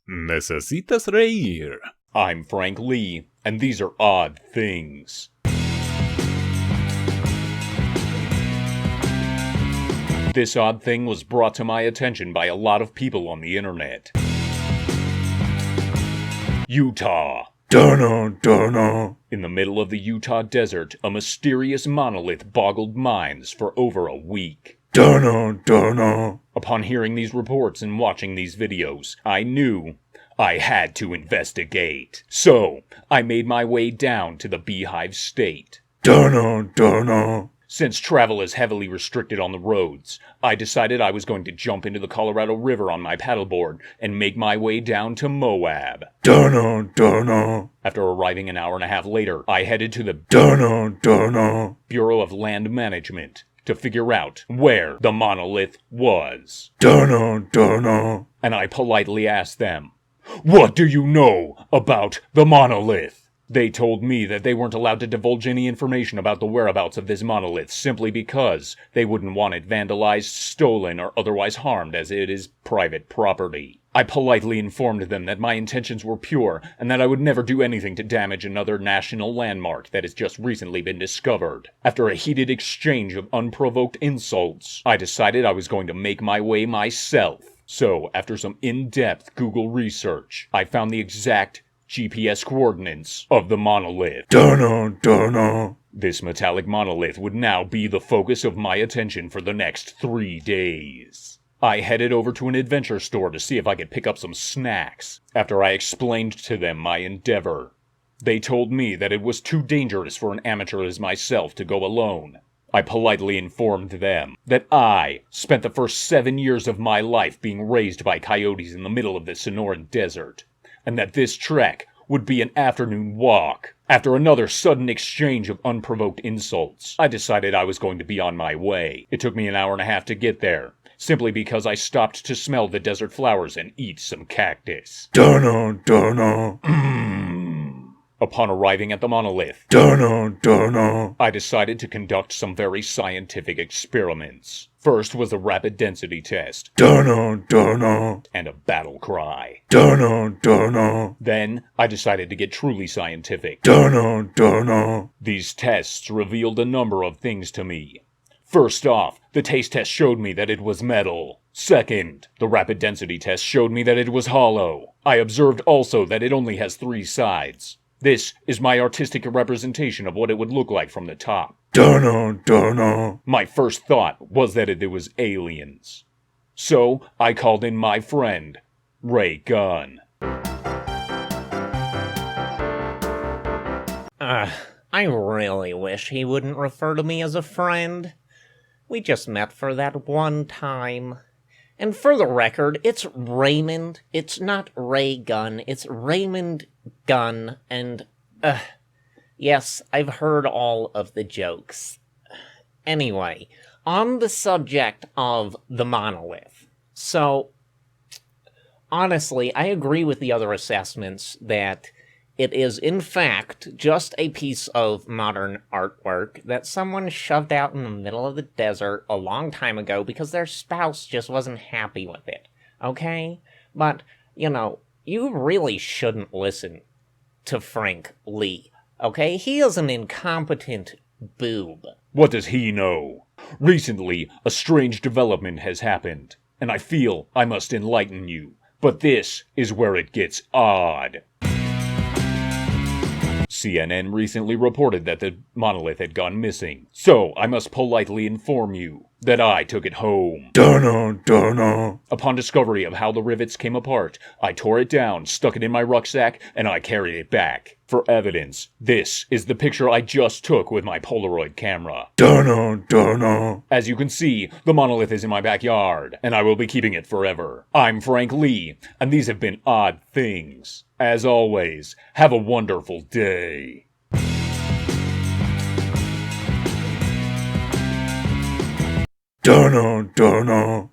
Necesitas reír. I'm Frank Lee, and these are Odd Things. This odd thing was brought to my attention by a lot of people on the internet. Utah. Dun-dun-dun-dun. In the middle of the Utah desert, a mysterious monolith boggled minds for over a week. Dun-dun-dun-dun. Upon hearing these reports and watching these videos, I knew I had to investigate. So, I made my way down to the Beehive State. Dun-dun-dun-dun. Since travel is heavily restricted on the roads, I decided I was going to jump into the Colorado River on my paddleboard and make my way down to Moab. Dun-dun-dun-dun. After arriving an hour and a half later, I headed to the Dun-dun-dun-dun. Bureau of Land Management to figure out where the monolith was. Dun-dun-dun-dun. And I politely asked them, "What do you know about the monolith?" They told me that they weren't allowed to divulge any information about the whereabouts of this monolith simply because they wouldn't want it vandalized, stolen, or otherwise harmed as it is private property. I politely informed them that my intentions were pure and that I would never do anything to damage another national landmark that has just recently been discovered. After a heated exchange of unprovoked insults, I decided I was going to make my way myself. So, after some in-depth Google research, I found the exact GPS coordinates of the monolith. Dun-dun-dun-dun. This metallic monolith would now be the focus of my attention for the next 3 days. I headed over to an adventure store to see if I could pick up some snacks. After I explained to them my endeavor, they told me that it was too dangerous for an amateur as myself to go alone. I politely informed them that I spent the first 7 years of my life being raised by coyotes in the middle of the Sonoran Desert, and that this trek would be an afternoon walk. After another sudden exchange of unprovoked insults, I decided I was going to be on my way. It took me an hour and a half to get there, simply because I stopped to smell the desert flowers and eat some cactus. Dun-dun-dun-dun. Upon arriving at the monolith, dun-dun-dun-dun, I decided to conduct some very scientific experiments. First was a rapid density test, dun-dun-dun-dun, and a battle cry, dun-dun-dun-dun. Then, I decided to get truly scientific, dun-dun-dun-dun. These tests revealed a number of things to me. First off, the taste test showed me that it was metal. Second, the rapid density test showed me that it was hollow. I observed also that it only has 3 sides. This is my artistic representation of what it would look like from the top. Dun-dun-dun-dun. My first thought was that it was aliens. So, I called in my friend, Ray Gunn. I really wish he wouldn't refer to me as a friend. We just met for that one time. And for the record, it's Raymond. It's not Ray Gunn. It's Raymond Gunn. And, yes, I've heard all of the jokes. Anyway, on the subject of the monolith. So, honestly, I agree with the other assessments that it is, in fact, just a piece of modern artwork that someone shoved out in the middle of the desert a long time ago because their spouse just wasn't happy with it, okay? But, you really shouldn't listen to Frank Lee, okay? He is an incompetent boob. What does he know? Recently, a strange development has happened, and I feel I must enlighten you. But this is where it gets odd. CNN recently reported that the monolith had gone missing, so I must politely inform you that I took it home. Dun-dun-dun-dun. Upon discovery of how the rivets came apart, I tore it down, stuck it in my rucksack, and I carried it back. For evidence, this is the picture I just took with my Polaroid camera. Dun-dun-dun-dun. As you can see, the monolith is in my backyard, and I will be keeping it forever. I'm Frank Lee, and these have been Odd Things. As always, have a wonderful day. Dun-dun-dun-dun.